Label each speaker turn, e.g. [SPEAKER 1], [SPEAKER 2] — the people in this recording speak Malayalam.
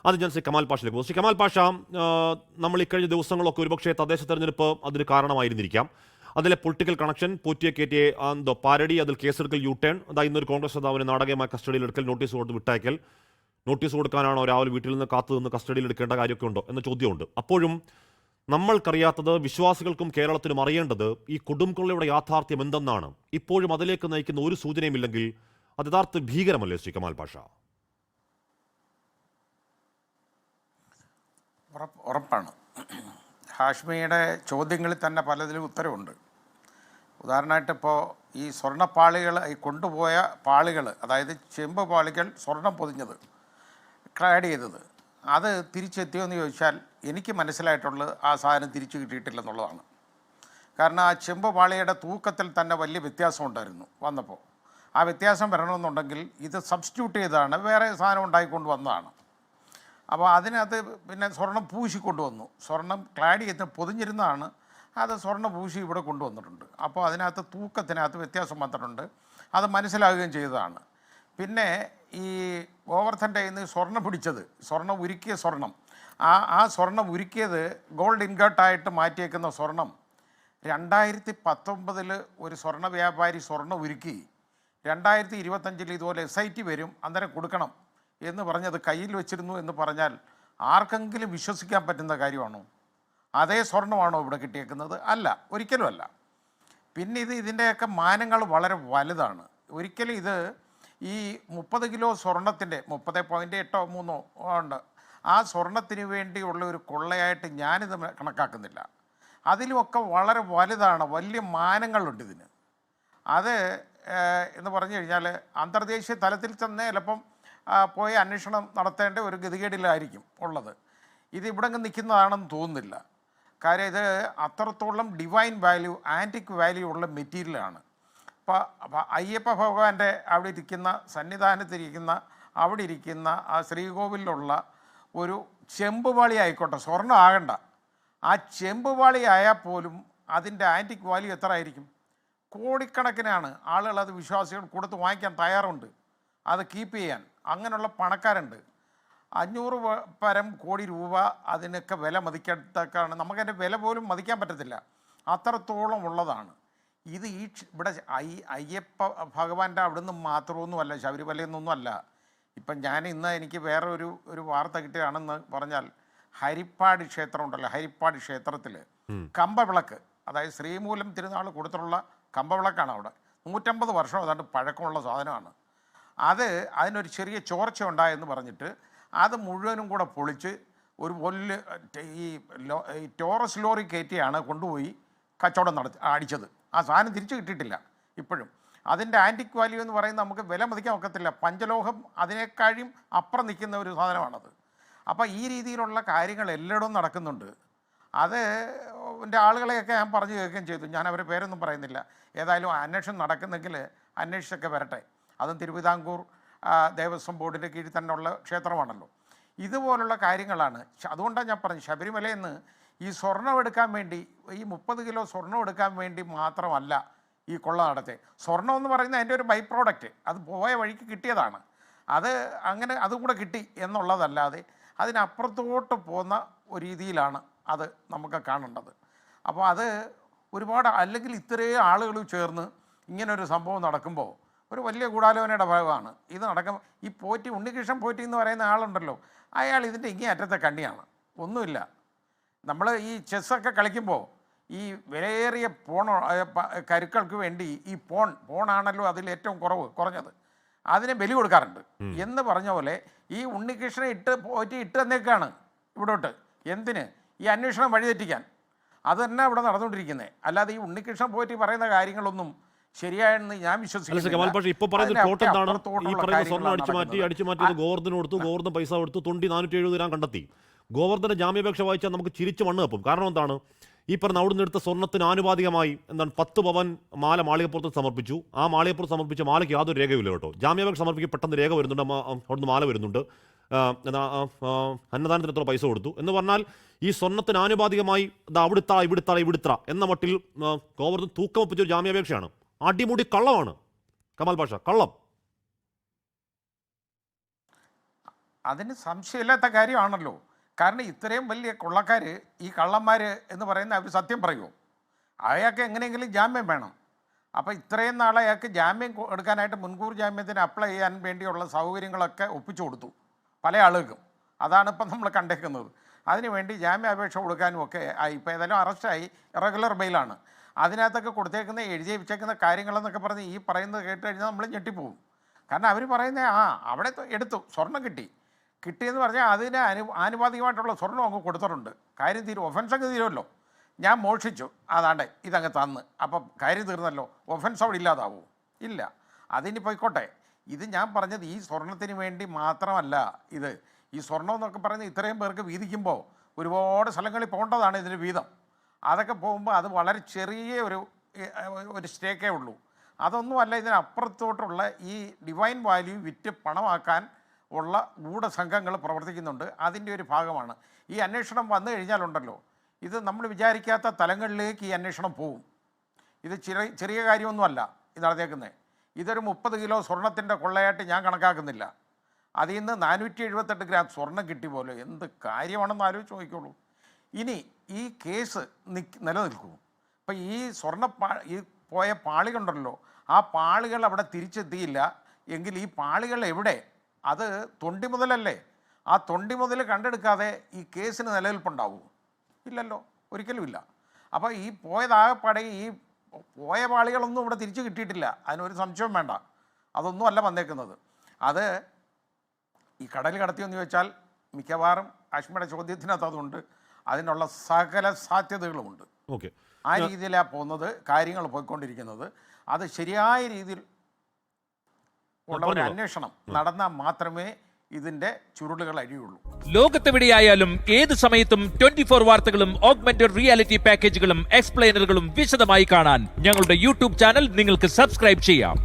[SPEAKER 1] അത് ഞാൻ ശ്രീ കമാൽ പാഷയിലേക്ക് പോകും. ശ്രീ കമാൽ പാഷ, നമ്മൾ ഇക്കഴിഞ്ഞ ദിവസങ്ങളൊക്കെ ഒരുപക്ഷെ തദ്ദേശ തെരഞ്ഞെടുപ്പ് അതിന് കാരണമായിരുന്നിരിക്കാം. അതിലെ പൊളിറ്റിക്കൽ കണക്ഷൻ, പോറ്റിയെ കയറ്റിയ എന്തോ പാരഡി, അതിൽ കേസെടുക്കൽ, യു ടേൺ, ഇന്നൊരു കോൺഗ്രസ് നേതാവിനെ നാടകീയമായ കസ്റ്റഡിയിലെടുക്കൽ, നോട്ടീസ് കൊടുത്ത് വിട്ടയക്കൽ. നോട്ടീസ് കൊടുക്കാനാണോ രാവിലെ വീട്ടിൽ നിന്ന് കാത്തു നിന്ന് കസ്റ്റഡിയിൽ എടുക്കേണ്ട കാര്യമൊക്കെ ഉണ്ടോ എന്ന ചോദ്യമുണ്ട്. അപ്പോഴും നമ്മൾക്കറിയാത്തത്, വിശ്വാസികൾക്കും കേരളത്തിനും അറിയേണ്ടത് ഈ കൊടുംകൊള്ളയുടെ യാഥാർത്ഥ്യം എന്തെന്നാണ്. ഇപ്പോഴും അതിലേക്ക് നയിക്കുന്ന ഒരു സൂചനയുമില്ലെങ്കിൽ അത് യഥാർത്ഥ ഭീകരമല്ലേ ശ്രീ കമാൽ പാഷ?
[SPEAKER 2] ഉറപ്പാണ്. ഹാഷ്മിയുടെ ചോദ്യങ്ങളിൽ തന്നെ പലതിലും ഉത്തരവുണ്ട്. ഉദാഹരണമായിട്ട് ഇപ്പോൾ ഈ സ്വർണ്ണപ്പാളികൾ, ഈ കൊണ്ടുപോയ പാളികൾ, അതായത് ചെമ്പ് പാളികൾ സ്വർണം പൊതിഞ്ഞത്, ക്ലാഡ് ചെയ്തത്, അത് തിരിച്ചെത്തിയോ എന്ന് ചോദിച്ചാൽ എനിക്ക് മനസ്സിലായിട്ടുള്ളത് ആ സാധനം തിരിച്ചു കിട്ടിയിട്ടില്ലെന്നുള്ളതാണ്. കാരണം ആ ചെമ്പ് പാളിയുടെ തൂക്കത്തിൽ തന്നെ വലിയ വ്യത്യാസം ഉണ്ടായിരുന്നു വന്നപ്പോൾ. ആ വ്യത്യാസം വരണമെന്നുണ്ടെങ്കിൽ ഇത് സബ്സ്റ്റിറ്റ്യൂട്ട് ചെയ്താണ്, വേറെ സാധനം ഉണ്ടായിക്കൊണ്ട് വന്നതാണ്. അപ്പോൾ അതിനകത്ത് പിന്നെ സ്വർണം പൂശി കൊണ്ടുവന്നു. സ്വർണം ക്ലാഡ് ചെയ്ത് പൊതിഞ്ഞിരുന്നതാണ്, അത് സ്വർണ്ണം പൂശി ഇവിടെ കൊണ്ടുവന്നിട്ടുണ്ട്. അപ്പോൾ അതിനകത്ത് തൂക്കത്തിനകത്ത് വ്യത്യാസം വന്നിട്ടുണ്ട്, അത് മനസ്സിലാകുകയും ചെയ്തതാണ്. പിന്നെ ഈ ഗോവർദ്ധൻ്റെ കയ്യിൽ നിന്ന് സ്വർണ്ണം പിടിച്ചത്, സ്വർണ്ണം ഉരുക്കിയ സ്വർണം, ആ സ്വർണ്ണം ഉരുക്കിയത് ഗോൾഡ് ഇൻഗട്ടായിട്ട് മാറ്റിയേക്കുന്ന സ്വർണം 2019 ഒരു സ്വർണ്ണ വ്യാപാരി സ്വർണ്ണം ഉരുക്കി 2025 ഇതുപോലെ SIT വരും, അന്നേരം കൊടുക്കണം എന്ന് പറഞ്ഞത് കയ്യിൽ വെച്ചിരുന്നു എന്ന് പറഞ്ഞാൽ ആർക്കെങ്കിലും വിശ്വസിക്കാൻ പറ്റുന്ന കാര്യമാണോ? അതേ സ്വർണ്ണമാണോ ഇവിടെ കിട്ടിയേക്കുന്നത്? അല്ല, ഒരിക്കലും അല്ല. പിന്നെ ഇതിൻ്റെയൊക്കെ മാനങ്ങൾ വളരെ വലുതാണ്. ഒരിക്കലും ഇത് ഈ 30 കിലോ സ്വർണത്തിൻ്റെ 30.83 ഉണ്ട്, ആ സ്വർണത്തിന് വേണ്ടിയുള്ള ഒരു കൊള്ളയായിട്ട് ഞാനിത് കണക്കാക്കുന്നില്ല. അതിലുമൊക്കെ വളരെ വലുതാണ്, വലിയ മാനങ്ങളുണ്ട് ഇതിന്. അത് എന്ന് പറഞ്ഞു കഴിഞ്ഞാൽ അന്തർദേശീയ തലത്തിൽ തന്നെ ചിലപ്പം പോയി അന്വേഷണം നടത്തേണ്ട ഒരു ഗതികേടിലായിരിക്കും ഉള്ളത്. ഇത് ഇവിടെ നിൽക്കുന്നതാണെന്ന് തോന്നുന്നില്ല. കാര്യം ഇത് അത്രത്തോളം ഡിവൈൻ വാല്യൂ, ആൻറ്റിക് വാല്യൂ ഉള്ള മെറ്റീരിയലാണ്. അപ്പോൾ അയ്യപ്പ ഭഗവാന്റെ അവിടെ ഇരിക്കുന്ന, സന്നിധാനത്തിരിക്കുന്ന, അവിടെ ഇരിക്കുന്ന ആ ശ്രീകോവിലുള്ള ഒരു ചെമ്പുപാളി ആയിക്കോട്ടെ, സ്വർണ്ണം ആകണ്ട, ആ ചെമ്പുപാളി ആയാൽ പോലും അതിൻ്റെ ആൻറ്റിക് വാല്യൂ എത്ര ആയിരിക്കും? കോടിക്കണക്കിനാണ് ആളുകൾ, അത് വിശ്വാസികൾ കൊടുത്ത് വാങ്ങിക്കാൻ തയ്യാറുണ്ട്, അത് കീപ്പ് ചെയ്യാൻ. അങ്ങനെയുള്ള പണക്കാരുണ്ട്. 500 പരം കോടി രൂപ അതിനൊക്കെ വില മതിക്കത്തക്കാണ്. നമുക്കതിൻ്റെ വില പോലും മതിക്കാൻ പറ്റത്തില്ല, അത്രത്തോളം ഉള്ളതാണ് ഇത്. ഇവിടെ അയ്യപ്പ ഭഗവാന്റെ അവിടെ നിന്ന് മാത്രമൊന്നുമല്ല, ശബരിമലയിൽ നിന്നൊന്നും അല്ല. ഇപ്പം ഞാൻ ഇന്ന് എനിക്ക് വേറെ ഒരു വാർത്ത കിട്ടുകയാണെന്ന് പറഞ്ഞാൽ, ഹരിപ്പാട് ക്ഷേത്രം ഉണ്ടല്ലോ, ഹരിപ്പാട് ക്ഷേത്രത്തിൽ കമ്പവിളക്ക്, അതായത് ശ്രീമൂലം തിരുനാൾ കൊടുത്തിട്ടുള്ള കമ്പവിളക്കാണ്. അവിടെ 150 വർഷം ഏതാണ്ട് പഴക്കമുള്ള സാധനമാണ്. അതിനൊരു ചെറിയ ചോർച്ച ഉണ്ടായെന്ന് പറഞ്ഞിട്ട് അത് മുഴുവനും കൂടെ പൊളിച്ച് ഒരു ഈ ടോറസ് ലോറി കയറ്റിയാണ് കൊണ്ടുപോയി കച്ചവടം അടിച്ചത്. ആ സാധനം തിരിച്ചു കിട്ടിയിട്ടില്ല ഇപ്പോഴും. അതിൻ്റെ ആൻറ്റിക് വാല്യൂ എന്ന് പറയുന്നത് നമുക്ക് വില മതിക്കാൻ ഒക്കത്തില്ല. പഞ്ചലോഹം അതിനേക്കാളും അപ്പുറം നിൽക്കുന്ന ഒരു സാധനമാണത്. അപ്പോൾ ഈ രീതിയിലുള്ള കാര്യങ്ങൾ എല്ലായിടവും നടക്കുന്നുണ്ട്. അത് എൻ്റെ ആളുകളെയൊക്കെ ഞാൻ പറഞ്ഞു കേൾക്കുകയും ചെയ്തു. ഞാൻ അവരുടെ പേരൊന്നും പറയുന്നില്ല. ഏതായാലും അന്വേഷണം നടക്കുന്നെങ്കിൽ അന്വേഷിച്ചൊക്കെ വരട്ടെ. അതും തിരുവിതാംകൂർ ദേവസ്വം ബോർഡിൻ്റെ കീഴിൽ തന്നെ ഉള്ള ക്ഷേത്രമാണല്ലോ. ഇതുപോലുള്ള കാര്യങ്ങളാണ്. അതുകൊണ്ടാണ് ഞാൻ പറഞ്ഞു, ശബരിമലയിൽ നിന്ന് ഈ സ്വർണ്ണം എടുക്കാൻ വേണ്ടി, ഈ 30 കിലോ സ്വർണ്ണം എടുക്കാൻ വേണ്ടി മാത്രമല്ല ഈ കൊള്ള നടത്തി. സ്വർണ്ണം എന്ന് പറയുന്നത് അതിൻ്റെ ഒരു ബൈ പ്രോഡക്റ്റ്, അത് പോയ വഴിക്ക് കിട്ടിയതാണ്. അത് അങ്ങനെ അതും കൂടെ കിട്ടി എന്നുള്ളതല്ലാതെ അതിനപ്പുറത്തോട്ട് പോകുന്ന ഒരു രീതിയിലാണ് അത് നമുക്ക് കാണേണ്ടത്. അപ്പോൾ അത് ഒരുപാട്, അല്ലെങ്കിൽ ഇത്രയും ആളുകൾ ചേർന്ന് ഇങ്ങനൊരു സംഭവം നടക്കുമ്പോൾ ഒരു വലിയ ഗൂഢാലോചനയുടെ ഭാഗമാണ് ഇത് നടക്കുമ്പോൾ. ഈ പോറ്റി, ഉണ്ണികൃഷ്ണൻ പോറ്റി എന്ന് പറയുന്ന ആളുണ്ടല്ലോ, അയാൾ ഇതിൻ്റെ ഇങ്ങേ അറ്റത്തെ കണ്ണിയാണ്. ഒന്നുമില്ല, നമ്മൾ ഈ ചെസ്സൊക്കെ കളിക്കുമ്പോൾ ഈ വിലയേറിയ കരുക്കൾക്ക് വേണ്ടി ഈ പോണാണല്ലോ അതിൽ ഏറ്റവും കുറഞ്ഞത്, അതിനെ ബലി കൊടുക്കാറുണ്ട് എന്ന് പറഞ്ഞ പോലെ ഈ ഉണ്ണികൃഷ്ണനെ പോറ്റി ഇട്ട് തന്നേക്കാണ് ഇവിടോട്ട്. എന്തിന്? ഈ അന്വേഷണം വഴിതെറ്റിക്കാൻ. അത് തന്നെ ഇവിടെ നടന്നുകൊണ്ടിരിക്കുന്നത്. അല്ലാതെ ഈ ഉണ്ണികൃഷ്ണൻ പോറ്റി പറയുന്ന കാര്യങ്ങളൊന്നും ശരിയായെന്ന് ഞാൻ വിശ്വസിക്കുന്നു.
[SPEAKER 1] പക്ഷേ ഇപ്പോൾ പറയുന്ന പ്ലോട്ട് എന്താണ്? ഈ പറയുന്ന സ്വർണ്ണം അടിച്ചു മാറ്റിയത് ഗോവർദ്ധന് കൊടുത്തു, ഗോവർദ്ധൻ പൈസ കൊടുത്തു, 470 ഗ്രാം കണ്ടെത്തി. ഗോവർദ്ധന്റെ ജാമ്യാപേക്ഷ വായിച്ചാൽ നമുക്ക് ചിരിച്ച് മണ്ണ് കപ്പും. കാരണം എന്താണ്? ഈ പറഞ്ഞ അവിടുന്ന് എടുത്ത സ്വർണ്ണത്തിന് ആനുപാതികമായി 10 പവൻ മാല മാളികപ്പുറത്ത് സമർപ്പിച്ചു. ആ മാളികപ്പുറത്ത് സമർപ്പിച്ച മാലയ്ക്ക് യാതൊരു രേഖയില്ല കേട്ടോ. ജാമ്യാപേക്ഷ സമർപ്പിക്കുക പെട്ടെന്ന് രേഖ വരുന്നുണ്ട്, അവിടുന്ന് മാല വരുന്നുണ്ട്, അന്നദാനത്തിന് എത്ര പൈസ കൊടുത്തു എന്ന് പറഞ്ഞാൽ ഈ സ്വർണ്ണത്തിന് ആനുപാതികമായി ഇവിടുത്ത എന്ന മട്ടിൽ ഗോവർദ്ധൻ തൂക്കം ഒപ്പിച്ചൊരു ജാമ്യാപേക്ഷയാണ്. അടിമുടി കള്ളമാണ് കമാൽ പാഷ, കള്ളം.
[SPEAKER 2] അതിന് സംശയമില്ലാത്ത കാര്യമാണല്ലോ. കാരണം ഇത്രയും വലിയ കൊള്ളക്കാർ, ഈ കള്ളന്മാർ എന്ന് പറയുന്ന അവർ സത്യം പറയുമോ? അയാൾക്ക് എങ്ങനെയെങ്കിലും ജാമ്യം വേണം. അപ്പോൾ ഇത്രയും നാളെ അയാൾക്ക് ജാമ്യം എടുക്കാനായിട്ട് മുൻകൂർ ജാമ്യത്തിന് അപ്ലൈ ചെയ്യാൻ വേണ്ടിയുള്ള സൗകര്യങ്ങളൊക്കെ ഒപ്പിച്ചു കൊടുത്തു പല ആളുകൾക്കും. അതാണ് ഇപ്പം നമ്മൾ കണ്ടേക്കുന്നത്. അതിനുവേണ്ടി ജാമ്യാപേക്ഷ കൊടുക്കാനും ഒക്കെ ആയി. ഇപ്പോൾ ഏതായാലും അറസ്റ്റായി, ഇറഗുലർ ബെയിലാണ്. അതിനകത്തൊക്കെ കൊടുത്തേക്കുന്ന എഴുതി വെച്ചേക്കുന്ന കാര്യങ്ങളെന്നൊക്കെ പറഞ്ഞ് ഈ പറയുന്നത് കേട്ട് കഴിഞ്ഞാൽ നമ്മൾ ഞെട്ടിപ്പോവും. കാരണം അവർ പറയുന്നത് അവിടെ എടുത്തു, സ്വർണം കിട്ടിയെന്ന് പറഞ്ഞാൽ അതിന് ആനുപാതികമായിട്ടുള്ള സ്വർണ്ണം അങ്ങ് കൊടുത്തിട്ടുണ്ട്. കാര്യം തീരും, ഒഫൻസ് അങ്ങ് തീരുമല്ലോ. ഞാൻ മോഷിച്ചു, അതാണ്ട് ഇതങ്ങ് തന്ന്, അപ്പം കാര്യം തീർന്നല്ലോ. ഒഫൻസ് അവിടെ ഇല്ലാതാവൂ? ഇല്ല. അതിന് പോയിക്കോട്ടെ. ഇത് ഞാൻ പറഞ്ഞത് ഈ സ്വർണത്തിന് വേണ്ടി മാത്രമല്ല. ഈ സ്വർണം എന്നൊക്കെ പറയുന്നത് ഇത്രയും പേർക്ക് വീതിക്കുമ്പോൾ ഒരുപാട് സ്ഥലങ്ങളിൽ പോകേണ്ടതാണ് ഇതിന് വീതം. അതൊക്കെ പോകുമ്പോൾ അത് വളരെ ചെറിയ ഒരു സ്റ്റേക്കേ ഉള്ളൂ. അതൊന്നുമല്ല, ഇതിനപ്പുറത്തോട്ടുള്ള ഈ ഡിവൈൻ വാല്യൂ വിറ്റ് പണമാക്കാൻ ഉള്ള ഗൂഢസംഘങ്ങൾ പ്രവർത്തിക്കുന്നുണ്ട്. അതിൻ്റെ ഒരു ഭാഗമാണ് ഈ അന്വേഷണം. വന്നു കഴിഞ്ഞാലുണ്ടല്ലോ, ഇത് നമ്മൾ വിചാരിക്കാത്ത തലങ്ങളിലേക്ക് ഈ അന്വേഷണം പോവും. ഇത് ചെറിയ കാര്യമൊന്നുമല്ല ഇത് നടന്നേക്കുന്നത്. ഇതൊരു 30 കിലോ സ്വർണത്തിൻ്റെ കൊള്ളയായിട്ട് ഞാൻ കണക്കാക്കുന്നില്ല. അതിൽ നിന്ന് 478 ഗ്രാം സ്വർണം കിട്ടി പോലെ എന്ത് കാര്യമാണെന്ന് ആലോചിച്ച് നോക്കിക്കോളൂ. ഇനി ഈ കേസ് നിലനിൽക്കൂ. ഇപ്പം ഈ ഈ പോയ പാളികളുണ്ടല്ലോ, ആ പാളികൾ അവിടെ തിരിച്ചെത്തിയില്ല എങ്കിൽ ഈ പാളികൾ എവിടെ? അത് തൊണ്ടി മുതലല്ലേ. ആ തൊണ്ടി മുതൽ കണ്ടെടുക്കാതെ ഈ കേസിന് നിലനിൽപ്പുണ്ടാവൂ? ഇല്ലല്ലോ, ഒരിക്കലുമില്ല. അപ്പോൾ ഈ പോയതാകെപ്പാടെ ഈ പോയ പാളികളൊന്നും ഇവിടെ തിരിച്ചു കിട്ടിയിട്ടില്ല. അതിനൊരു സംശയവും വേണ്ട. അതൊന്നും അല്ല വന്നേക്കുന്നത്. അത് ഈ കടൽ കടത്തിയെന്ന് ചോദിച്ചാൽ മിക്കവാറും അശ്മിയുടെ ചോദ്യത്തിനകത്ത് അതുണ്ട്. അതിനുള്ള സകല സാധ്യതകളുമുണ്ട്.
[SPEAKER 1] ഓക്കെ,
[SPEAKER 2] ആ രീതിയിലാണ് പോകുന്നത്, കാര്യങ്ങൾ പോയിക്കൊണ്ടിരിക്കുന്നത്. അത് ശരിയായ രീതിയിൽ ഉള്ള ഒരു അന്വേഷണം നടന്നാൽ മാത്രമേ ഇതിന്റെ ചുരുളുകൾ അഴിയുള്ളൂ.
[SPEAKER 3] ലോകത്തെവിടെയായാലും ഏത് സമയത്തും 24 വാർത്തകളും ഓഗ്മെന്റഡ് റിയാലിറ്റി പാക്കേജുകളും എക്സ്പ്ലെയിനറുകളും വിശദമായി കാണാൻ ഞങ്ങളുടെ യൂട്യൂബ് ചാനൽ നിങ്ങൾക്ക് സബ്സ്ക്രൈബ് ചെയ്യാം.